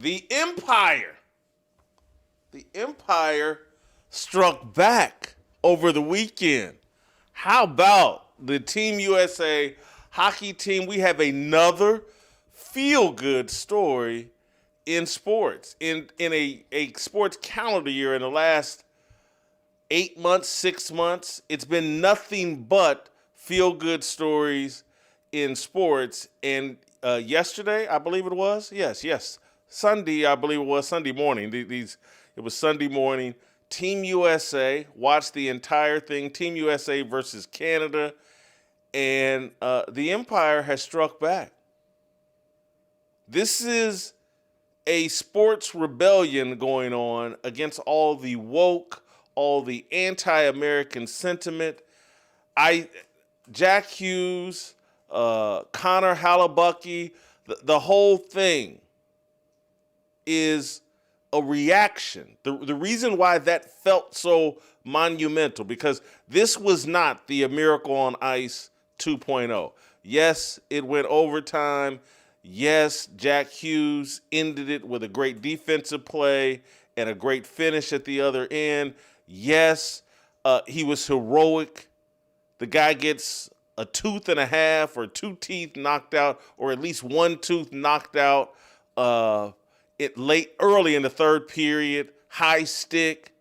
The Empire. The Empire struck back over the weekend. How about the Team USA hockey team? We have another feel-good story in sports. In a sports calendar year in the last 8 months, 6 months, it's been nothing but feel-good stories in sports. And yesterday, I believe it was, yes, Sunday, I believe it was Sunday morning. It was Sunday morning. Team USA watched the entire thing. Team USA versus Canada, and the Empire has struck back. This is a sports rebellion going on against all the woke, all the anti-American sentiment. Jack Hughes, Connor Halabucky, the whole thing is a reaction. The reason why that felt so monumental, because this was not the A Miracle on Ice 2.0. Yes, it went overtime. Yes, Jack Hughes ended it with a great defensive play and a great finish at the other end. Yes, he was heroic. The guy gets a tooth and a half or two teeth knocked out, or at least one tooth knocked out early in the third period, high stick.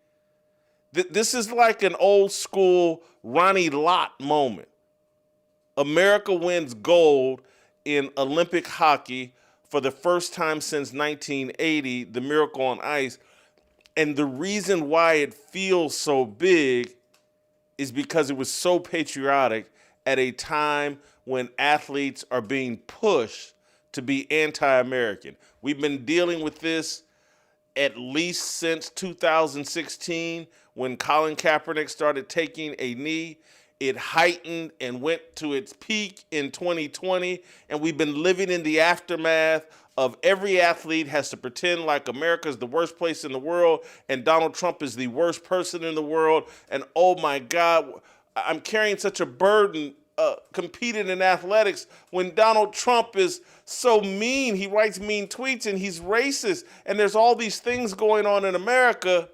This is like an old school Ronnie Lott moment. America wins gold in Olympic hockey for the first time since 1980, the Miracle on Ice. And the reason why it feels so big is because it was so patriotic at a time when athletes are being pushed to be anti-American. We've been dealing with this at least since 2016 when Colin Kaepernick started taking a knee. It heightened and went to its peak in 2020, and we've been living in the aftermath of every athlete has to pretend like America is the worst place in the world and Donald Trump is the worst person in the world. And oh my God, I'm carrying such a burden competing in athletics when Donald Trump is so mean. He writes mean tweets and he's racist. And there's all these things going on in America.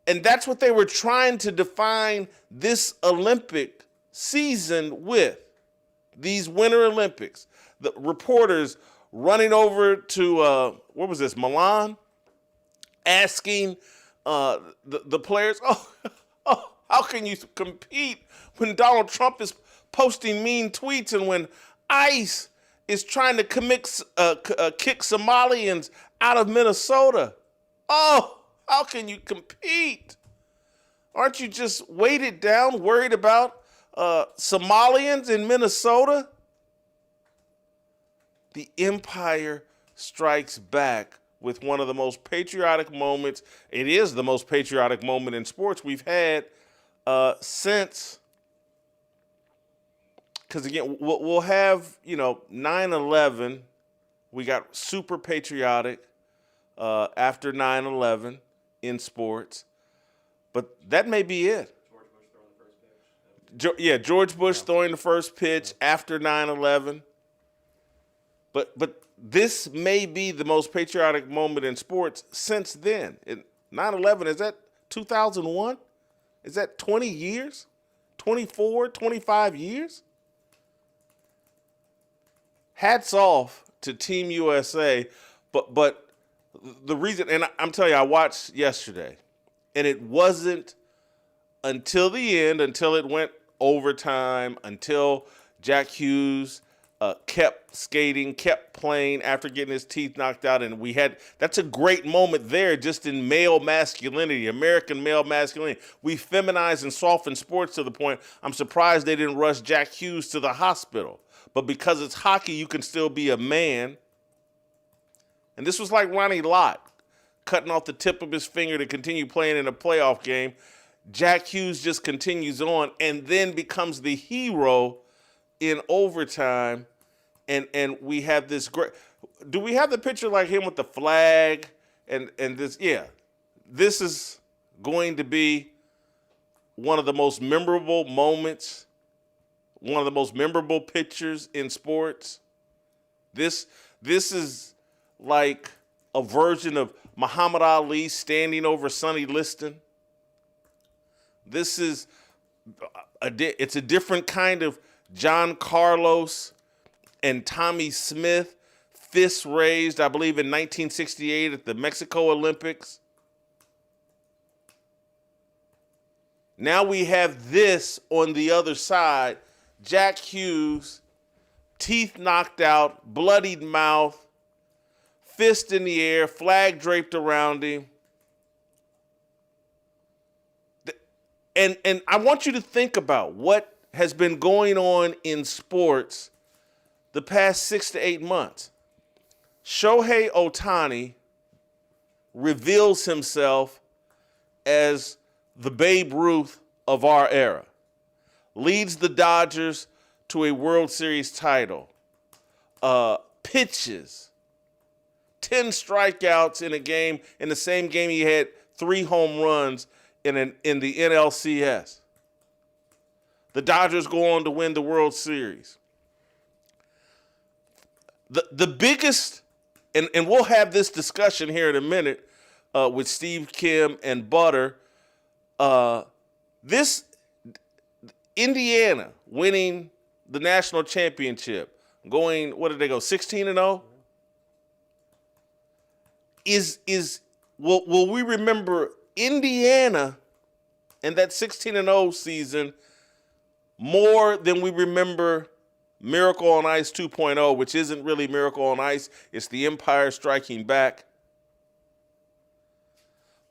And that's what they were trying to define this Olympic season with. These Winter Olympics. The reporters running over to, what was this, Milan? Asking the players, how can you compete when Donald Trump is posting mean tweets and when ICE is trying to kick Somalians out of Minnesota? Oh, how can you compete? Aren't you just weighted down, worried about Somalians in Minnesota? The Empire strikes back with one of the most patriotic moments. It is the most patriotic moment in sports we've had since, because again, we'll have, 9/11. We got super patriotic after 9/11 in sports, but that may be it. George Bush throwing the first pitch after 9/11. But this may be the most patriotic moment in sports since then. 9/11, is that 2001? Is that 20 years? 24, 25 years? Hats off to Team USA, but the reason, and I'm telling you, I watched yesterday, and it wasn't until the end, until it went overtime, until Jack Hughes kept skating, kept playing after getting his teeth knocked out. And that's a great moment there just in male masculinity, American male masculinity. We feminize and soften sports to the point I'm surprised they didn't rush Jack Hughes to the hospital. But because it's hockey, you can still be a man. And this was like Ronnie Lott cutting off the tip of his finger to continue playing in a playoff game. Jack Hughes just continues on and then becomes the hero in overtime, and we have this great. Do we have the picture like him with the flag and this? Yeah, this is going to be one of the most memorable moments, one of the most memorable pictures in sports. This is like a version of Muhammad Ali standing over Sonny Liston. This is it's a different kind of John Carlos and Tommy Smith, fists raised, I believe, in 1968 at the Mexico Olympics. Now we have this on the other side. Jack Hughes, teeth knocked out, bloodied mouth, fist in the air, flag draped around him. And I want you to think about what has been going on in sports the past 6 to 8 months. Shohei Ohtani reveals himself as the Babe Ruth of our era, leads the Dodgers to a World Series title, pitches 10 strikeouts in a game. In the same game, he had 3 home runs in the NLCS. The Dodgers go on to win the World Series. The biggest, and we'll have this discussion here in a minute with Steve Kim and Butter. This Indiana winning the national championship, going, what did they go, 16-0? Will we remember Indiana and that 16-0 season more than we remember Miracle on Ice 2.0, which isn't really Miracle on Ice, it's the Empire striking back.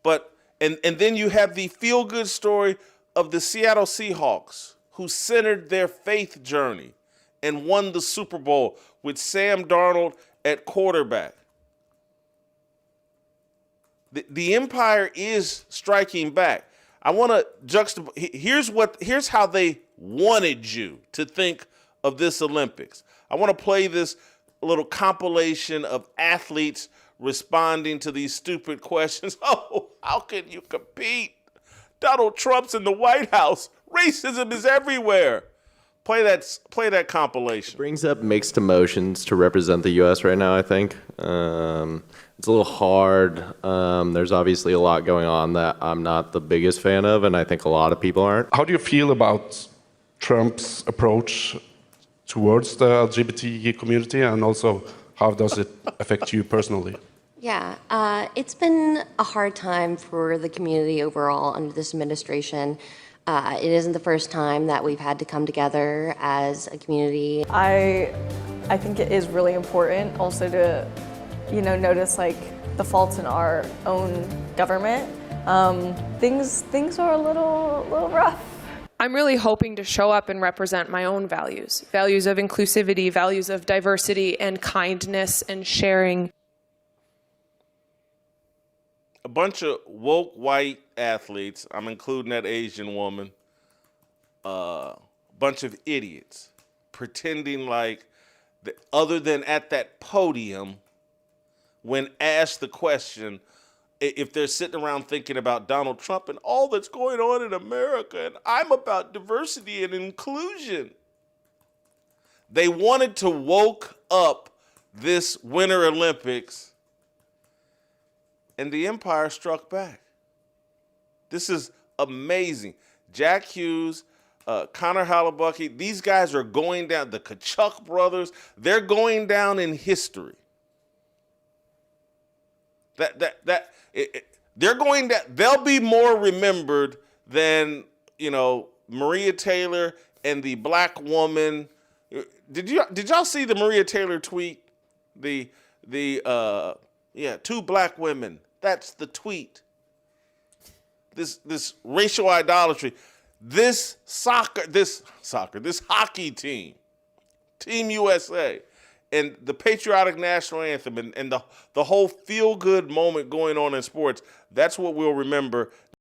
But and then you have the feel-good story of the Seattle Seahawks, who centered their faith journey and won the Super Bowl with Sam Darnold at quarterback. The Empire is striking back. I want to juxtapose. Here's how they wanted you to think of this Olympics. I want to play this little compilation of athletes responding to these stupid questions. Oh, how can you compete? Donald Trump's in the White House. Racism is everywhere. Play that compilation. It brings up mixed emotions to represent the U.S. right now, I think. It's a little hard. There's obviously a lot going on that I'm not the biggest fan of, and I think a lot of people aren't. How do you feel about Trump's approach towards the LGBT community, and also how does it affect you personally? Yeah, it's been a hard time for the community overall under this administration. It isn't the first time that we've had to come together as a community. I think it is really important also to, notice like the faults in our own government. Things are a little rough. I'm really hoping to show up and represent my own values of inclusivity, values of diversity and kindness and sharing. A bunch of woke white athletes, I'm including that Asian woman, bunch of idiots, pretending like, other than at that podium, when asked the question, if they're sitting around thinking about Donald Trump and all that's going on in America, and I'm about diversity and inclusion. They wanted to woke up this Winter Olympics, and the Empire struck back. This is amazing. Jack Hughes, Connor Hallibucky, these guys are going down, the Kachuk brothers, they're going down in history. They're going down, they'll be more remembered than, Maria Taylor and the black woman. Did y'all see the Maria Taylor tweet? The 2 black women. That's the tweet. This racial idolatry. This hockey team, Team USA, and the patriotic national anthem and the whole feel-good moment going on in sports, that's what we'll remember